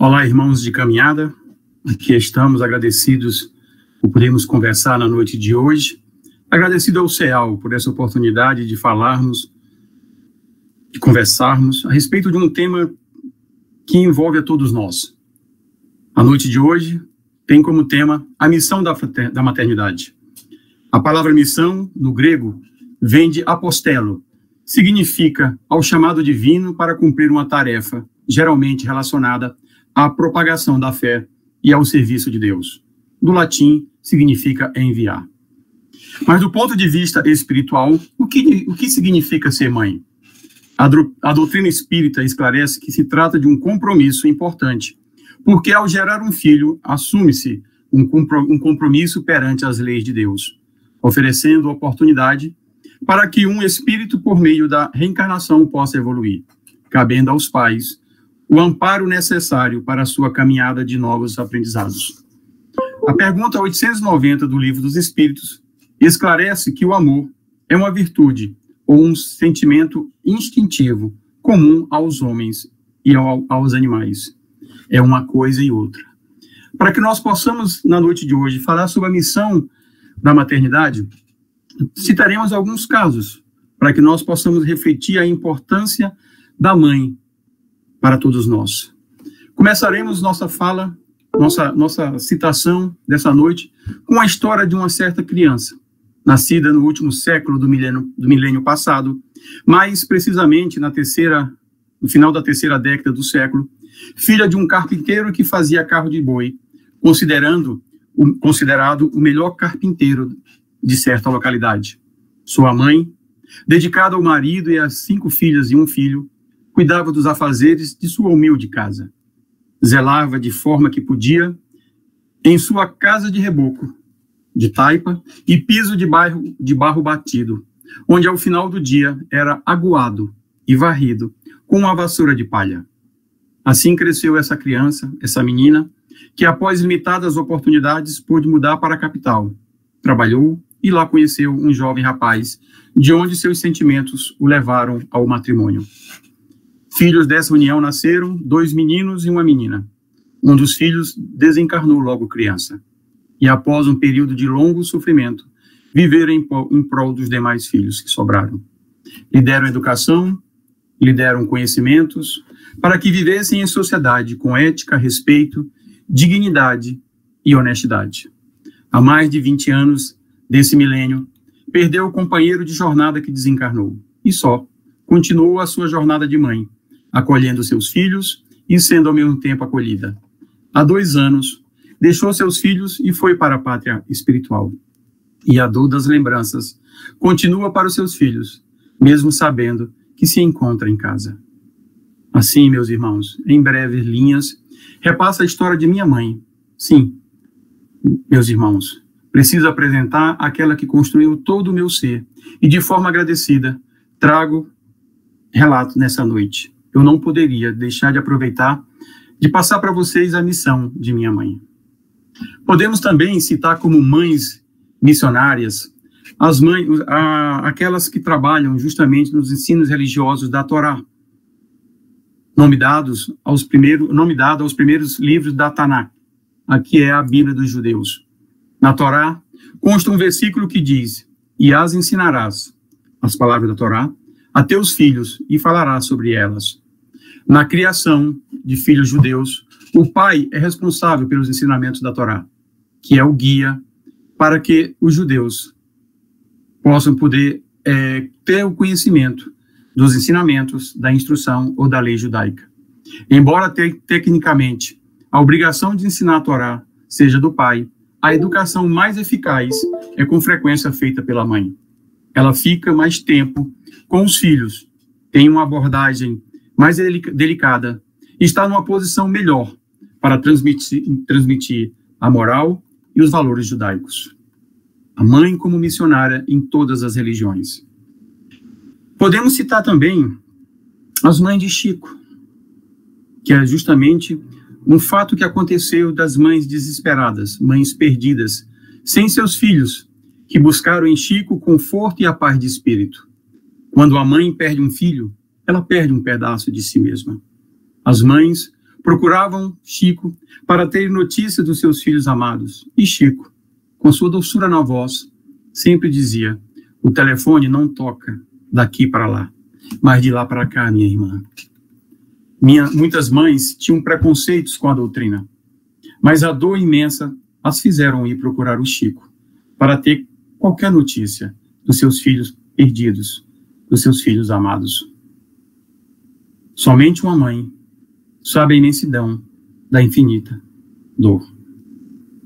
Olá, irmãos de caminhada, aqui estamos agradecidos por podermos conversar na noite de hoje, agradecido ao CEAL por essa oportunidade de falarmos, de conversarmos a respeito de um tema que envolve a todos nós. A noite de hoje tem como tema a missão da maternidade. A palavra missão, no grego, vem de apostelo, significa ao chamado divino para cumprir uma tarefa, geralmente relacionada à propagação da fé e ao serviço de Deus. Do latim, significa enviar. Mas do ponto de vista espiritual, o que significa ser mãe? A doutrina espírita esclarece que se trata de um compromisso importante, porque ao gerar um filho, assume-se um compromisso perante as leis de Deus, oferecendo oportunidade para que um espírito, por meio da reencarnação, possa evoluir, cabendo aos pais o amparo necessário para a sua caminhada de novos aprendizados. A pergunta 890 do Livro dos Espíritos esclarece que o amor é uma virtude ou um sentimento instintivo comum aos homens e aos animais. É uma coisa e outra. Para que nós possamos, na noite de hoje, falar sobre a missão da maternidade, citaremos alguns casos, para que nós possamos refletir a importância da mãe para todos nós. Começaremos nossa fala, nossa citação dessa noite, com a história de uma certa criança, nascida no último século do milênio passado, mais precisamente no final da terceira década do século, filha de um carpinteiro que fazia carro de boi, considerado o melhor carpinteiro de certa localidade. Sua mãe, dedicada ao marido e às 5 filhas e um filho, cuidava dos afazeres de sua humilde casa. Zelava de forma que podia em sua casa de reboco, de taipa e piso de barro batido, onde ao final do dia era aguado e varrido com uma vassoura de palha. Assim cresceu essa criança, essa menina, que após limitadas oportunidades pôde mudar para a capital. Trabalhou e lá conheceu um jovem rapaz, de onde seus sentimentos o levaram ao matrimônio. Filhos dessa união nasceram 2 meninos e uma menina. Um dos filhos desencarnou logo criança. E após um período de longo sofrimento, viveram em prol dos demais filhos que sobraram. Lhe deram educação, lhe deram conhecimentos, para que vivessem em sociedade com ética, respeito, dignidade e honestidade. Há mais de 20 anos desse milênio, perdeu o companheiro de jornada que desencarnou. E só continuou a sua jornada de mãe, acolhendo seus filhos e sendo ao mesmo tempo acolhida. Há 2 anos, deixou seus filhos e foi para a pátria espiritual. E a dor das lembranças continua para os seus filhos, mesmo sabendo que se encontra em casa. Assim, meus irmãos, em breves linhas, repassa a história de minha mãe. Sim, meus irmãos, preciso apresentar aquela que construiu todo o meu ser e, de forma agradecida, trago relato nessa noite. Eu não poderia deixar de aproveitar de passar para vocês a missão de minha mãe. Podemos também citar como mães missionárias as mães, aquelas que trabalham justamente nos ensinos religiosos da Torá, nome dado aos primeiros livros da Tanakh, aqui é a Bíblia dos judeus. Na Torá consta um versículo que diz: "E as ensinarás", as palavras da Torá, "a teus filhos e falarás sobre elas." Na criação de filhos judeus, o pai é responsável pelos ensinamentos da Torá, que é o guia para que os judeus possam poder ter o conhecimento dos ensinamentos, da instrução ou da lei judaica. Embora tecnicamente a obrigação de ensinar a Torá seja do pai, a educação mais eficaz é com frequência feita pela mãe. Ela fica mais tempo com os filhos, tem uma abordagem mais delicada, está numa posição melhor para transmitir a moral e os valores judaicos. A mãe como missionária em todas as religiões. Podemos citar também as mães de Chico, que é justamente um fato que aconteceu das mães desesperadas, mães perdidas, sem seus filhos, que buscaram em Chico o conforto e a paz de espírito. Quando a mãe perde um filho, ela perde um pedaço de si mesma. As mães procuravam Chico para ter notícia dos seus filhos amados. E Chico, com sua doçura na voz, sempre dizia: o telefone não toca daqui para lá, mas de lá para cá, minha irmã. Muitas mães tinham preconceitos com a doutrina, mas a dor imensa as fizeram ir procurar o Chico para ter qualquer notícia dos seus filhos perdidos, dos seus filhos amados. Somente uma mãe sabe a imensidão da infinita dor.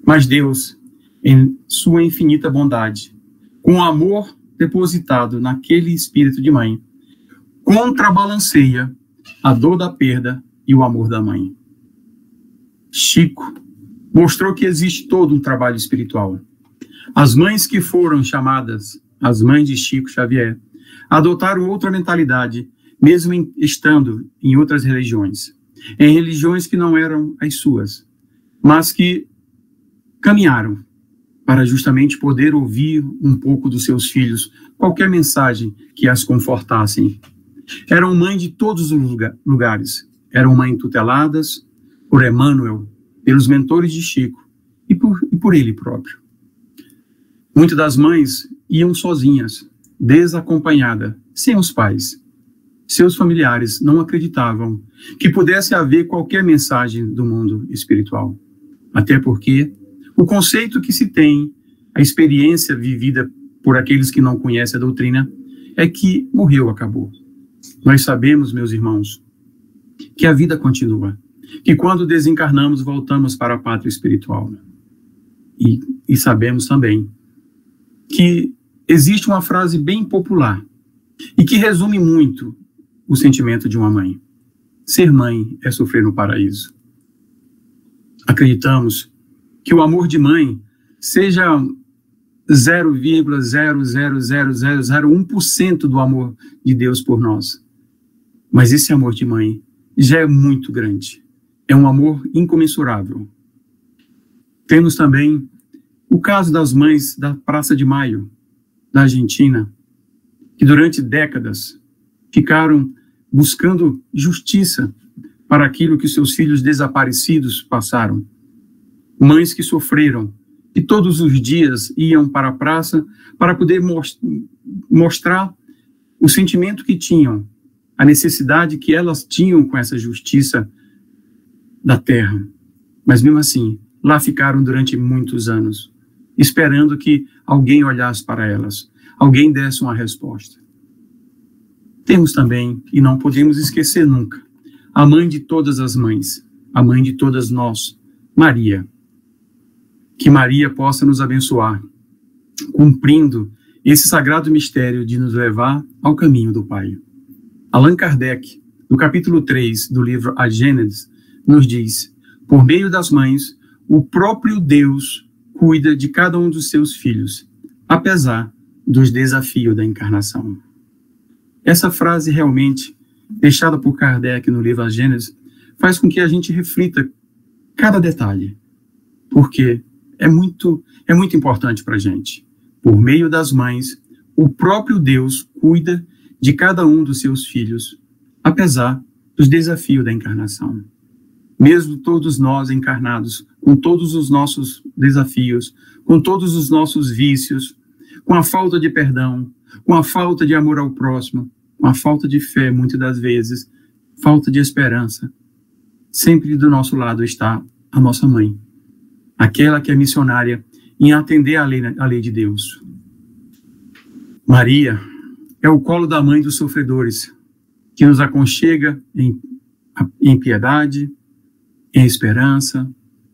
Mas Deus, em sua infinita bondade, com o amor depositado naquele espírito de mãe, contrabalanceia a dor da perda e o amor da mãe. Chico mostrou que existe todo um trabalho espiritual. As mães que foram chamadas as mães de Chico Xavier adotaram outra mentalidade, mesmo estando em outras religiões, em religiões que não eram as suas, mas que caminharam para justamente poder ouvir um pouco dos seus filhos, qualquer mensagem que as confortassem. Eram mães de todos os lugares, eram mães tuteladas por Emmanuel, pelos mentores de Chico e por ele próprio. Muitas das mães iam sozinhas, desacompanhadas, sem os pais. Seus familiares não acreditavam que pudesse haver qualquer mensagem do mundo espiritual. Até porque o conceito que se tem, a experiência vivida por aqueles que não conhecem a doutrina, é que morreu, acabou. Nós sabemos, meus irmãos, que a vida continua, que quando desencarnamos voltamos para a pátria espiritual. E sabemos também que existe uma frase bem popular e que resume muito o sentimento de uma mãe. Ser mãe é sofrer no paraíso. Acreditamos que o amor de mãe seja 0,00001% do amor de Deus por nós. Mas esse amor de mãe já é muito grande. É um amor incomensurável. Temos também o caso das mães da Praça de Maio, da Argentina, que durante décadas ficaram buscando justiça para aquilo que seus filhos desaparecidos passaram. Mães que sofreram e todos os dias iam para a praça para poder mostrar o sentimento que tinham, a necessidade que elas tinham com essa justiça da terra. Mas mesmo assim, lá ficaram durante muitos anos, esperando que alguém olhasse para elas, alguém desse uma resposta. Temos também, e não podemos esquecer nunca, a mãe de todas as mães, a mãe de todas nós, Maria. Que Maria possa nos abençoar, cumprindo esse sagrado mistério de nos levar ao caminho do Pai. Allan Kardec, no capítulo 3 do livro A Gênese, nos diz: por meio das mães, o próprio Deus cuida de cada um dos seus filhos, apesar dos desafios da encarnação. Essa frase realmente, deixada por Kardec no livro A Gênese, faz com que a gente reflita cada detalhe, porque é muito importante para a gente. Por meio das mães, o próprio Deus cuida de cada um dos seus filhos, apesar dos desafios da encarnação. Mesmo todos nós encarnados, com todos os nossos desafios, com todos os nossos vícios, com a falta de perdão, com a falta de amor ao próximo, com a falta de fé, muitas das vezes, falta de esperança, sempre do nosso lado está a nossa mãe, aquela que é missionária em atender a lei de Deus. Maria é o colo da mãe dos sofredores, que nos aconchega em piedade, em esperança,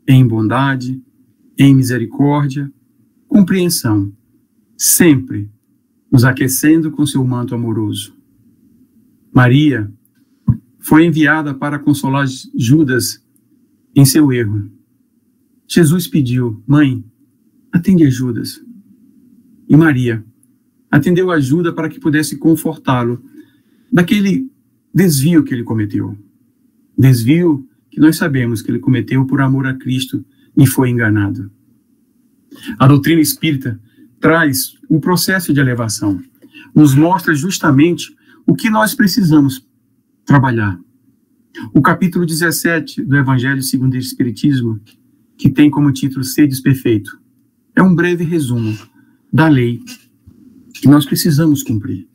em bondade, em misericórdia, compreensão, sempre nos aquecendo com seu manto amoroso. Maria foi enviada para consolar Judas em seu erro. Jesus pediu: mãe, atende a Judas. E Maria atendeu a Judas para que pudesse confortá-lo daquele desvio que ele cometeu. Desvio que nós sabemos que ele cometeu por amor a Cristo e foi enganado. A doutrina espírita traz o processo de elevação, nos mostra justamente o que nós precisamos trabalhar. O capítulo 17 do Evangelho segundo o Espiritismo, que tem como título Sedes Perfeito, é um breve resumo da lei que nós precisamos cumprir.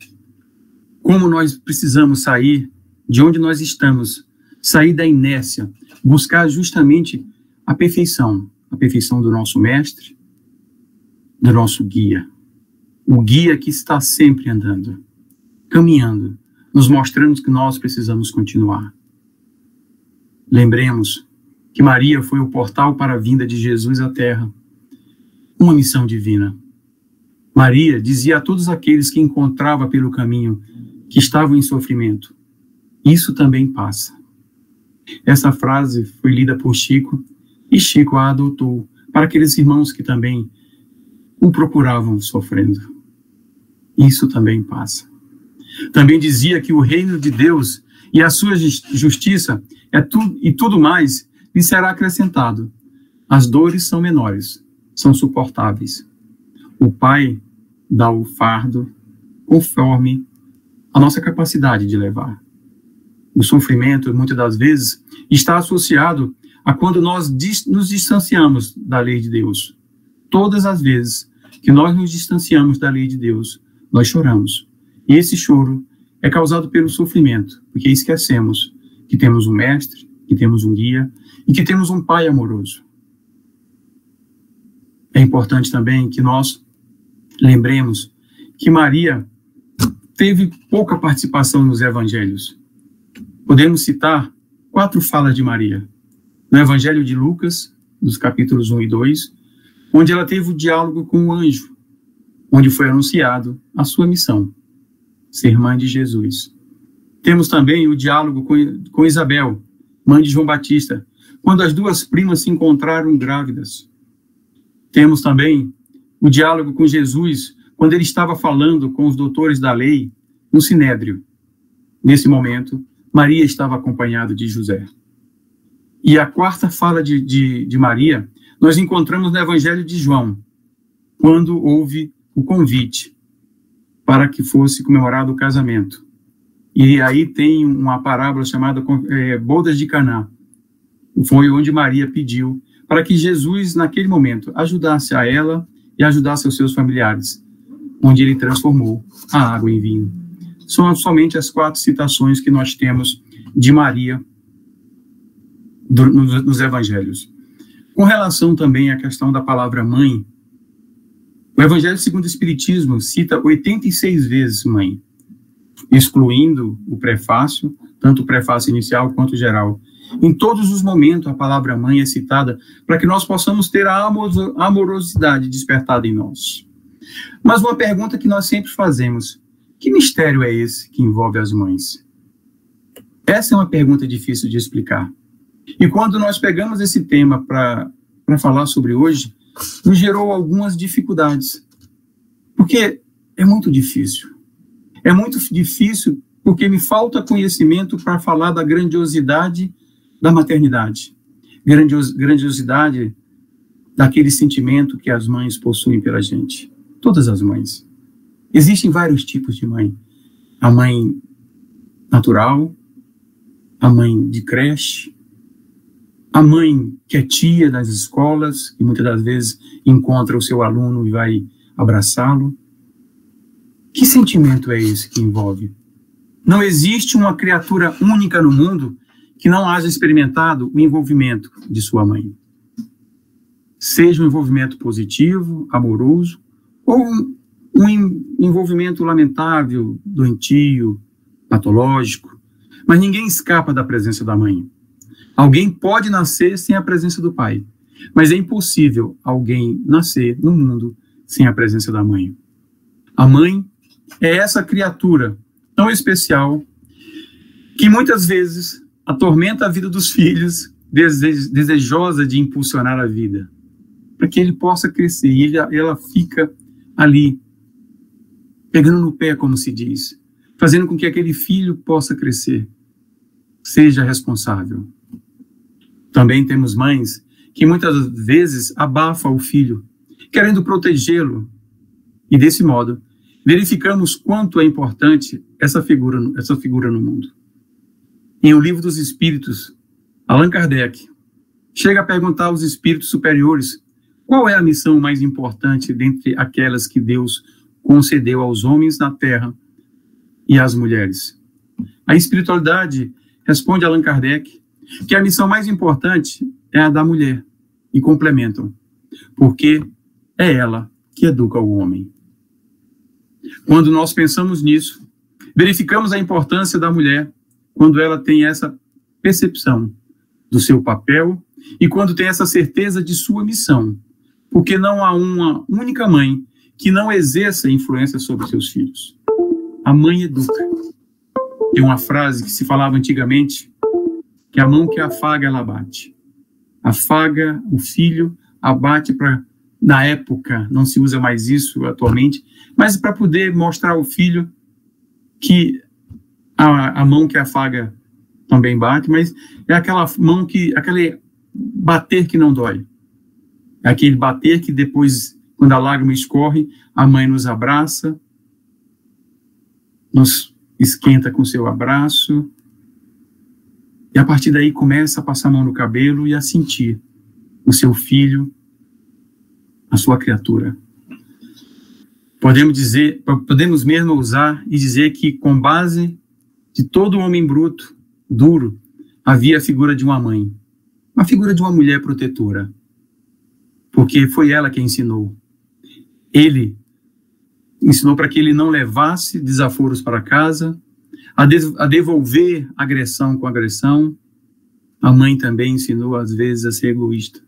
Como nós precisamos sair de onde nós estamos, sair da inércia, buscar justamente a perfeição do nosso mestre, do nosso guia. O guia que está sempre andando, caminhando, nos mostrando que nós precisamos continuar. Lembremos que Maria foi o portal para a vinda de Jesus à Terra, uma missão divina. Maria dizia a todos aqueles que encontrava pelo caminho que estavam em sofrimento: isso também passa. Essa frase foi lida por Chico, e Chico a adotou para aqueles irmãos que também o procuravam sofrendo. Isso também passa. Também dizia que o reino de Deus e a sua justiça e tudo mais lhe será acrescentado. As dores são menores, são suportáveis. O Pai dá o fardo conforme a nossa capacidade de levar. O sofrimento, muitas das vezes, está associado a quando nós nos distanciamos da lei de Deus. Todas as vezes que nós nos distanciamos da lei de Deus, nós choramos. E esse choro é causado pelo sofrimento, porque esquecemos que temos um mestre, que temos um guia e que temos um Pai amoroso. É importante também que nós lembremos que Maria teve pouca participação nos evangelhos. Podemos citar 4 falas de Maria. No Evangelho de Lucas, nos capítulos 1 e 2, onde ela teve o diálogo com o anjo, onde foi anunciado a sua missão, ser mãe de Jesus. Temos também o diálogo com Isabel, mãe de João Batista, quando as 2 primas se encontraram grávidas. Temos também o diálogo com Jesus, quando ele estava falando com os doutores da lei no Sinédrio. Nesse momento, Maria estava acompanhada de José. E a 4ª fala de Maria, nós encontramos no Evangelho de João, quando houve o convite para que fosse comemorado o casamento. E aí tem uma parábola chamada Bodas de Caná. Foi onde Maria pediu para que Jesus, naquele momento, ajudasse a ela e ajudasse os seus familiares, onde ele transformou a água em vinho. São somente as 4 citações que nós temos de Maria nos evangelhos. Com relação também à questão da palavra mãe, o Evangelho segundo o Espiritismo cita 86 vezes mãe, excluindo o prefácio, tanto o prefácio inicial quanto o geral. Em todos os momentos a palavra mãe é citada para que nós possamos ter a amorosidade despertada em nós. Mas uma pergunta que nós sempre fazemos: que mistério é esse que envolve as mães? Essa é uma pergunta difícil de explicar. E quando nós pegamos esse tema para falar sobre hoje, nos gerou algumas dificuldades. Porque é muito difícil. É muito difícil porque me falta conhecimento para falar da grandiosidade da maternidade. Grandiosidade daquele sentimento que as mães possuem pela gente. Todas as mães. Existem vários tipos de mãe. A mãe natural, a mãe de creche, a mãe que é tia das escolas, que muitas das vezes encontra o seu aluno e vai abraçá-lo. Que sentimento é esse que envolve? Não existe uma criatura única no mundo que não haja experimentado o envolvimento de sua mãe. Seja um envolvimento positivo, amoroso, ou um envolvimento lamentável, doentio, patológico. Mas ninguém escapa da presença da mãe. Alguém pode nascer sem a presença do pai, mas é impossível alguém nascer no mundo sem a presença da mãe. A mãe é essa criatura tão especial que muitas vezes atormenta a vida dos filhos, desejosa de impulsionar a vida, para que ele possa crescer. E ela fica ali, pegando no pé, como se diz, fazendo com que aquele filho possa crescer, seja responsável. Também temos mães que muitas vezes abafam o filho, querendo protegê-lo. E desse modo, verificamos quanto é importante essa figura no mundo. Em O Livro dos Espíritos, Allan Kardec chega a perguntar aos espíritos superiores qual é a missão mais importante dentre aquelas que Deus concedeu aos homens na Terra e às mulheres. A espiritualidade responde a Allan Kardec que a missão mais importante é a da mulher, e complementam, porque é ela que educa o homem. Quando nós pensamos nisso, verificamos a importância da mulher quando ela tem essa percepção do seu papel e quando tem essa certeza de sua missão, porque não há uma única mãe que não exerça influência sobre seus filhos. A mãe educa. Tem uma frase que se falava antigamente, que a mão que afaga, ela abate. Afaga o filho, abate para... Na época, não se usa mais isso atualmente, mas para poder mostrar ao filho que a mão que afaga também bate, mas é aquela mão que... aquele bater que não dói. É aquele bater que depois, quando a lágrima escorre, a mãe nos abraça, nos esquenta com seu abraço, e a partir daí começa a passar a mão no cabelo e a sentir o seu filho, a sua criatura. Podemos mesmo usar e dizer que, com base de todo homem bruto, duro, havia a figura de uma mãe, uma figura de uma mulher protetora, porque foi ela quem ensinou. Ele ensinou para que ele não levasse desaforos para casa, a devolver agressão com agressão. A mãe também ensinou, às vezes, a ser egoísta.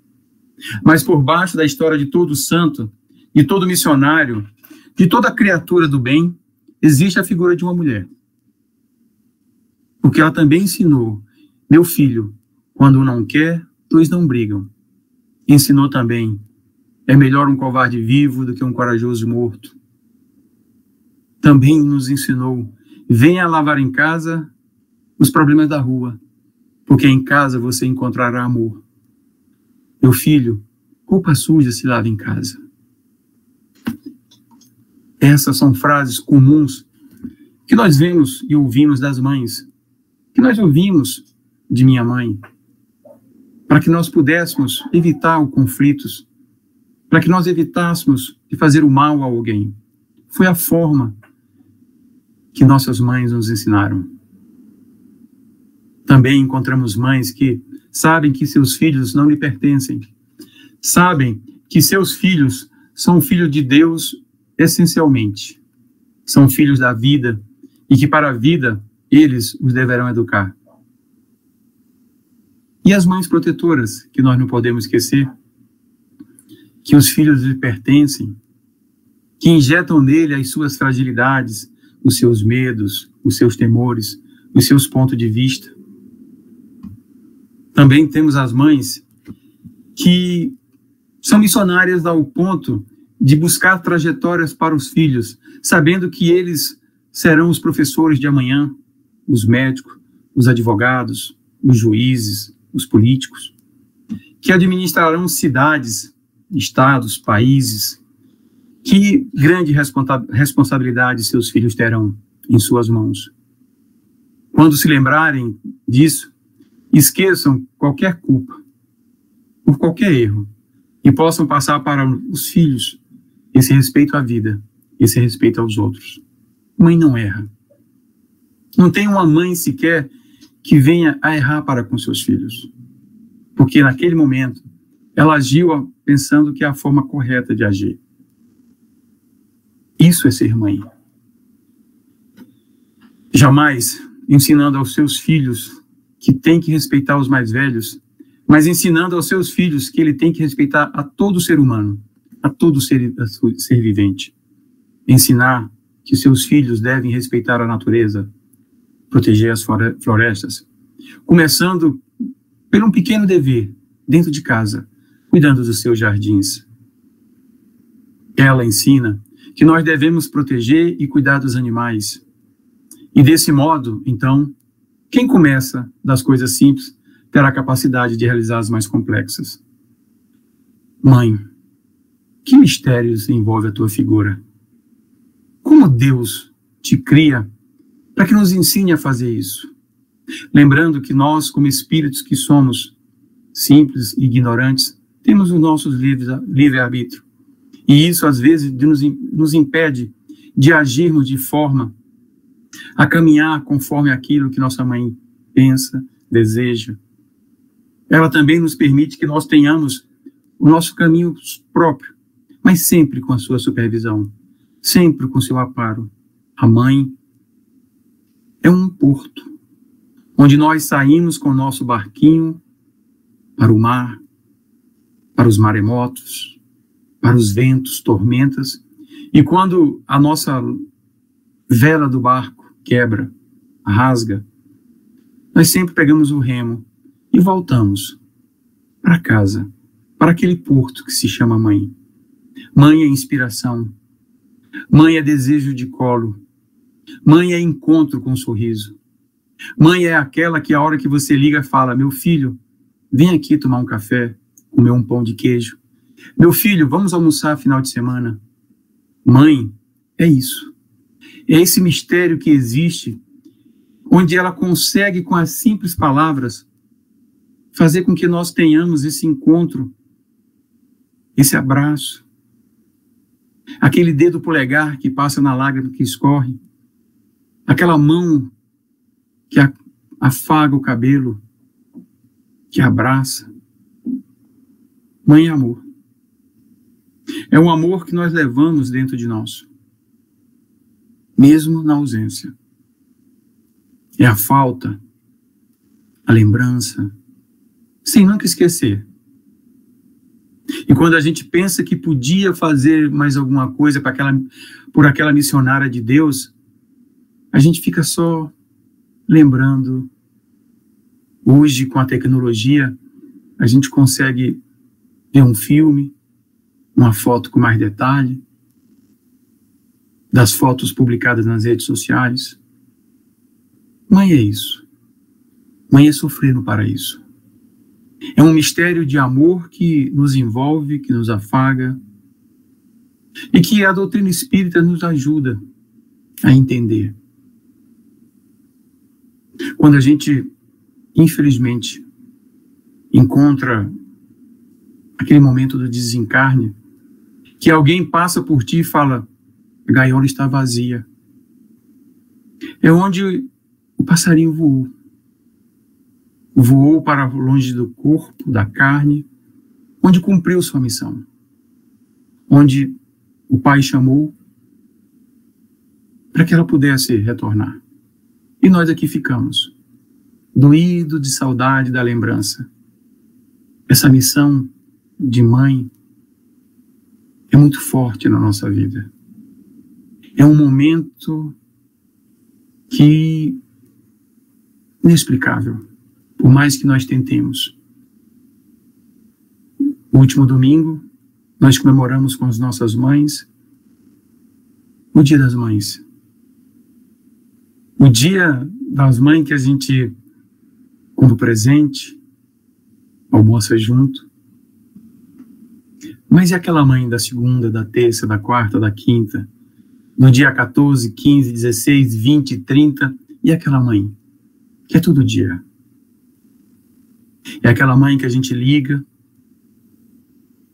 Mas por baixo da história de todo santo, de todo missionário, de toda criatura do bem, existe a figura de uma mulher. Porque ela também ensinou, meu filho, quando um não quer, dois não brigam. Ensinou também, é melhor um covarde vivo do que um corajoso morto. Também nos ensinou, venha lavar em casa os problemas da rua, porque em casa você encontrará amor. Meu filho, roupa suja se lava em casa. Essas são frases comuns que nós vemos e ouvimos das mães, que nós ouvimos de minha mãe, para que nós pudéssemos evitar os conflitos, para que nós evitássemos de fazer o mal a alguém. Foi a forma que nossas mães nos ensinaram. Também encontramos mães que sabem que seus filhos não lhe pertencem, sabem que seus filhos são filhos de Deus essencialmente, são filhos da vida e que para a vida eles os deverão educar. E as mães protetoras, que nós não podemos esquecer, que os filhos lhe pertencem, que injetam nele as suas fragilidades, os seus medos, os seus temores, os seus pontos de vista. Também temos as mães que são missionárias ao ponto de buscar trajetórias para os filhos, sabendo que eles serão os professores de amanhã, os médicos, os advogados, os juízes, os políticos, que administrarão cidades, estados, países. Que grande responsabilidade seus filhos terão em suas mãos. Quando se lembrarem disso, esqueçam qualquer culpa, por qualquer erro, e possam passar para os filhos esse respeito à vida, esse respeito aos outros. Mãe não erra. Não tem uma mãe sequer que venha a errar para com seus filhos, porque naquele momento ela agiu pensando que é a forma correta de agir. Isso é ser mãe. Jamais ensinando aos seus filhos que tem que respeitar os mais velhos, mas ensinando aos seus filhos que ele tem que respeitar a todo ser humano, a todo ser vivente. Ensinar que seus filhos devem respeitar a natureza, proteger as florestas, começando por um pequeno dever dentro de casa, cuidando dos seus jardins. Ela ensina que nós devemos proteger e cuidar dos animais. E desse modo, então, quem começa das coisas simples terá a capacidade de realizar as mais complexas. Mãe, que mistérios envolve a tua figura? Como Deus te cria para que nos ensine a fazer isso? Lembrando que nós, como espíritos que somos simples e ignorantes, temos os nossos livre-arbítrio. E isso, às vezes, nos impede de agirmos de forma a caminhar conforme aquilo que nossa mãe pensa, deseja. Ela também nos permite que nós tenhamos o nosso caminho próprio, mas sempre com a sua supervisão, sempre com o seu amparo. A mãe é um porto, onde nós saímos com o nosso barquinho para o mar, para os maremotos, para os ventos, tormentas, e quando a nossa vela do barco quebra, rasga, nós sempre pegamos o remo e voltamos para casa, para aquele porto que se chama mãe. Mãe é inspiração, mãe é desejo de colo, mãe é encontro com um sorriso. Mãe é aquela que a hora que você liga fala: meu filho, vem aqui tomar um café, comer um pão de queijo. Meu filho, vamos almoçar final de semana. Mãe é isso. É esse mistério que existe, onde ela consegue, com as simples palavras, fazer com que nós tenhamos esse encontro, esse abraço, aquele dedo polegar que passa na lágrima que escorre, aquela mão que afaga o cabelo, que abraça. Mãe é amor. É um amor que nós levamos dentro de nós, mesmo na ausência. É a falta, a lembrança, sem nunca esquecer. E quando a gente pensa que podia fazer mais alguma coisa por aquela missionária de Deus, a gente fica só lembrando. Hoje, com a tecnologia, a gente consegue ver um filme, uma foto com mais detalhe, das fotos publicadas nas redes sociais. Mãe é isso. Mãe é sofrer no paraíso. É um mistério de amor que nos envolve, que nos afaga, e que a doutrina espírita nos ajuda a entender. Quando a gente, infelizmente, encontra aquele momento do desencarne, que alguém passa por ti e fala: a gaiola está vazia. É onde o passarinho voou. Voou para longe do corpo, da carne, onde cumpriu sua missão. Onde o Pai chamou para que ela pudesse retornar. E nós aqui ficamos, doído de saudade da lembrança. Essa missão de mãe é muito forte na nossa vida. É um momento que inexplicável, por mais que nós tentemos. No último domingo, nós comemoramos com as nossas mães o Dia das Mães. O Dia das Mães que a gente, como presente, almoça junto. Mas e aquela mãe da segunda, da terça, da quarta, da quinta, no dia 14, 15, 16, 20, 30, e aquela mãe que é todo dia? É aquela mãe que a gente liga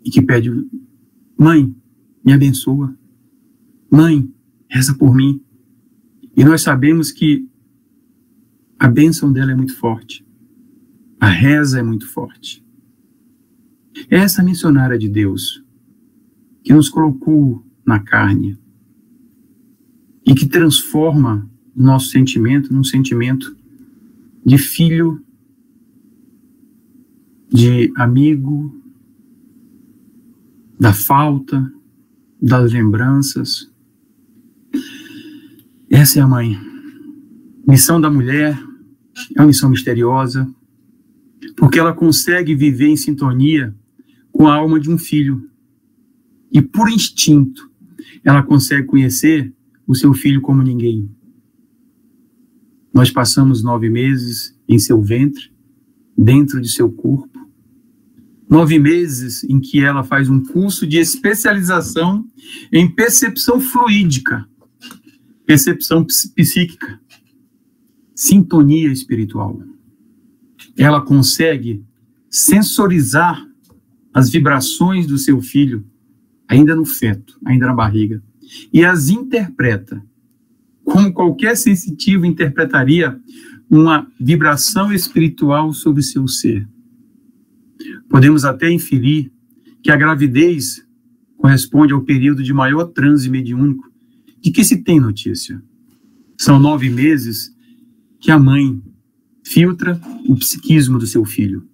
e que pede: mãe, me abençoa. Mãe, reza por mim. E nós sabemos que a bênção dela é muito forte. A reza é muito forte. É essa missionária de Deus que nos colocou na carne e que transforma o nosso sentimento num sentimento de filho, de amigo, da falta, das lembranças. Essa é a mãe. Missão da mulher é uma missão misteriosa, porque ela consegue viver em sintonia com a alma de um filho. E por instinto, ela consegue conhecer o seu filho como ninguém. Nós passamos 9 meses em seu ventre, dentro de seu corpo. 9 meses em que ela faz um curso de especialização em percepção fluídica, percepção psíquica. sintonia espiritual. Ela consegue sensorizar as vibrações do seu filho, ainda no feto, ainda na barriga, e as interpreta, como qualquer sensitivo interpretaria uma vibração espiritual sobre seu ser. Podemos até inferir que a gravidez corresponde ao período de maior transe mediúnico de que se tem notícia. São 9 meses que a mãe filtra o psiquismo do seu filho.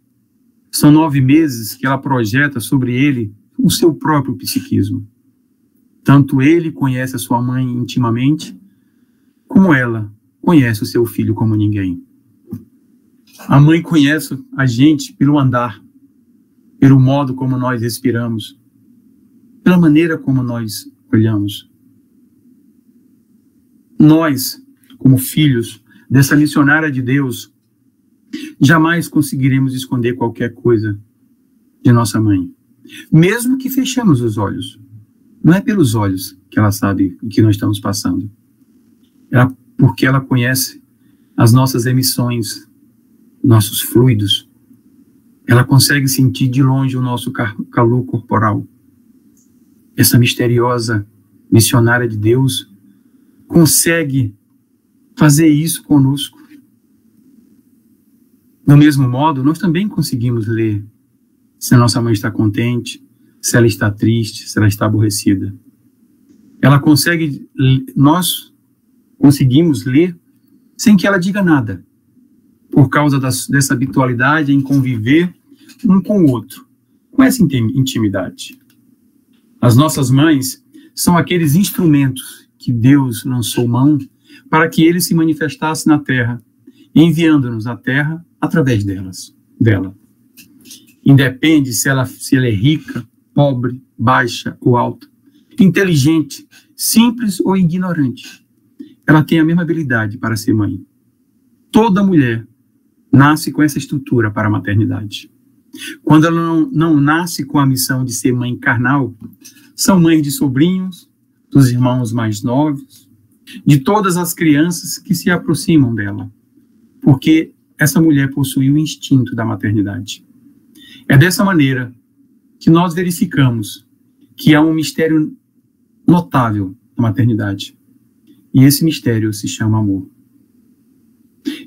São 9 meses que ela projeta sobre ele o seu próprio psiquismo. Tanto ele conhece a sua mãe intimamente, como ela conhece o seu filho como ninguém. A mãe conhece a gente pelo andar, pelo modo como nós respiramos, pela maneira como nós olhamos. Nós, como filhos dessa missionária de Deus, jamais conseguiremos esconder qualquer coisa de nossa mãe, mesmo que fechemos os olhos. Não é pelos olhos que ela sabe o que nós estamos passando. Porque ela conhece as nossas emissões, nossos fluidos. Ela consegue sentir de longe o nosso calor corporal. Essa misteriosa missionária de Deus consegue fazer isso conosco. Do mesmo modo, nós também conseguimos ler se a nossa mãe está contente, se ela está triste, se ela está aborrecida. Nós conseguimos ler sem que ela diga nada, por causa dessa habitualidade em conviver um com o outro, com essa intimidade. As nossas mães são aqueles instrumentos que Deus lançou mão para que Ele se manifestasse na terra, enviando-nos à terra através dela. Independe se ela é rica, pobre, baixa ou alta, inteligente, simples ou ignorante. Ela tem a mesma habilidade para ser mãe. Toda mulher nasce com essa estrutura para a maternidade. Quando ela não nasce com a missão de ser mãe carnal, são mães de sobrinhos, dos irmãos mais novos, de todas as crianças que se aproximam dela, porque essa mulher possui o instinto da maternidade. É dessa maneira que nós verificamos que há um mistério notável na maternidade. E esse mistério se chama amor.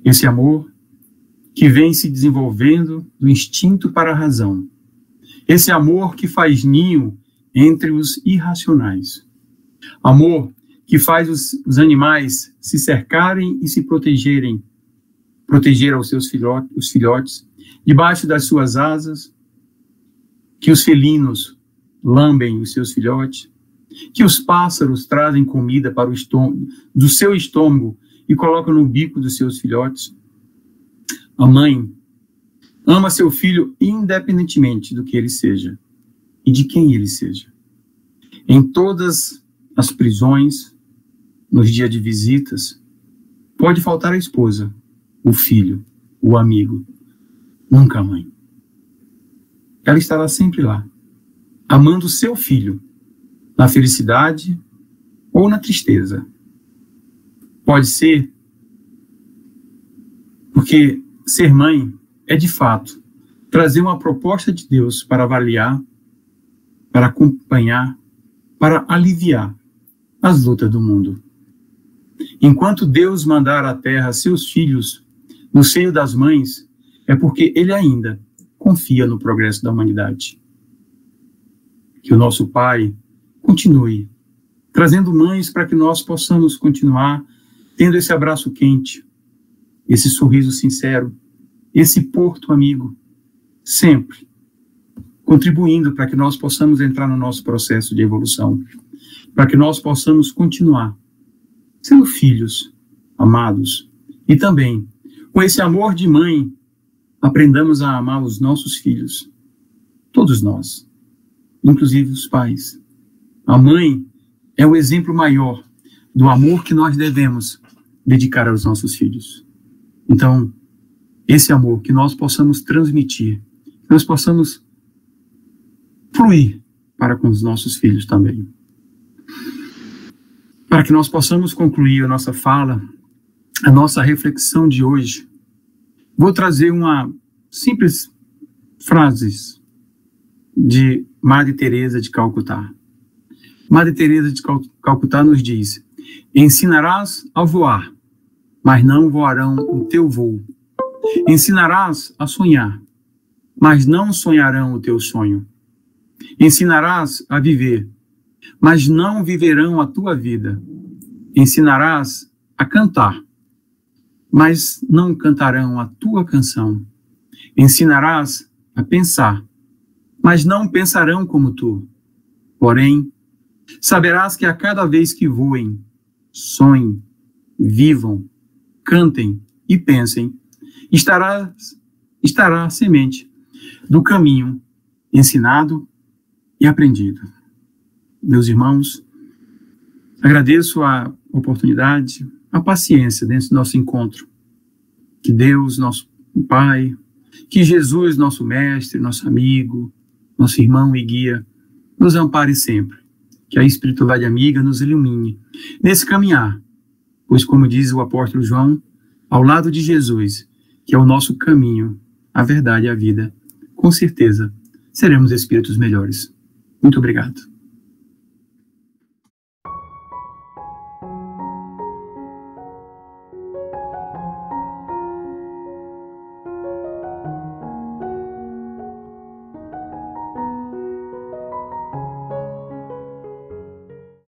Esse amor que vem se desenvolvendo do instinto para a razão. Esse amor que faz ninho entre os irracionais. Amor que faz os animais se cercarem e se protegerem, proteger aos seus filhotes, debaixo das suas asas, que os felinos lambem os seus filhotes, que os pássaros trazem comida para o estômago, do seu estômago e colocam no bico dos seus filhotes. A mãe ama seu filho independentemente do que ele seja e de quem ele seja. Em todas as prisões, nos dias de visitas, pode faltar a esposa, o filho, o amigo, nunca a mãe. Ela estará sempre lá, amando seu filho, na felicidade ou na tristeza. Pode ser porque ser mãe é, de fato, trazer uma proposta de Deus para avaliar, para acompanhar, para aliviar as lutas do mundo. Enquanto Deus mandar à terra seus filhos no seio das mães, é porque Ele ainda confia no progresso da humanidade. Que o nosso Pai continue trazendo mães para que nós possamos continuar tendo esse abraço quente, esse sorriso sincero, esse porto amigo, sempre contribuindo para que nós possamos entrar no nosso processo de evolução, para que nós possamos continuar sendo filhos amados e também, com esse amor de mãe, aprendamos a amar os nossos filhos, todos nós, inclusive os pais. A mãe é o exemplo maior do amor que nós devemos dedicar aos nossos filhos. Então, esse amor que nós possamos transmitir, que nós possamos fluir para com os nossos filhos também. Para que nós possamos concluir a nossa fala, a nossa reflexão de hoje, vou trazer uma simples frase de Madre Teresa de Calcutá. Madre Teresa de Calcutá nos diz: ensinarás a voar, mas não voarão o teu voo. Ensinarás a sonhar, mas não sonharão o teu sonho. Ensinarás a viver, mas não viverão a tua vida. Ensinarás a cantar, mas não cantarão a tua canção. Ensinarás a pensar, mas não pensarão como tu. Porém, saberás que a cada vez que voem, sonhem, vivam, cantem e pensem, estará a semente do caminho ensinado e aprendido. Meus irmãos, agradeço a oportunidade, a paciência dentro do nosso encontro. Que Deus, nosso Pai, que Jesus, nosso Mestre, nosso amigo, nosso irmão e guia, nos ampare sempre. Que a espiritualidade amiga nos ilumine nesse caminhar, pois, como diz o apóstolo João, ao lado de Jesus, que é o nosso caminho, a verdade e a vida, com certeza seremos espíritos melhores. Muito obrigado.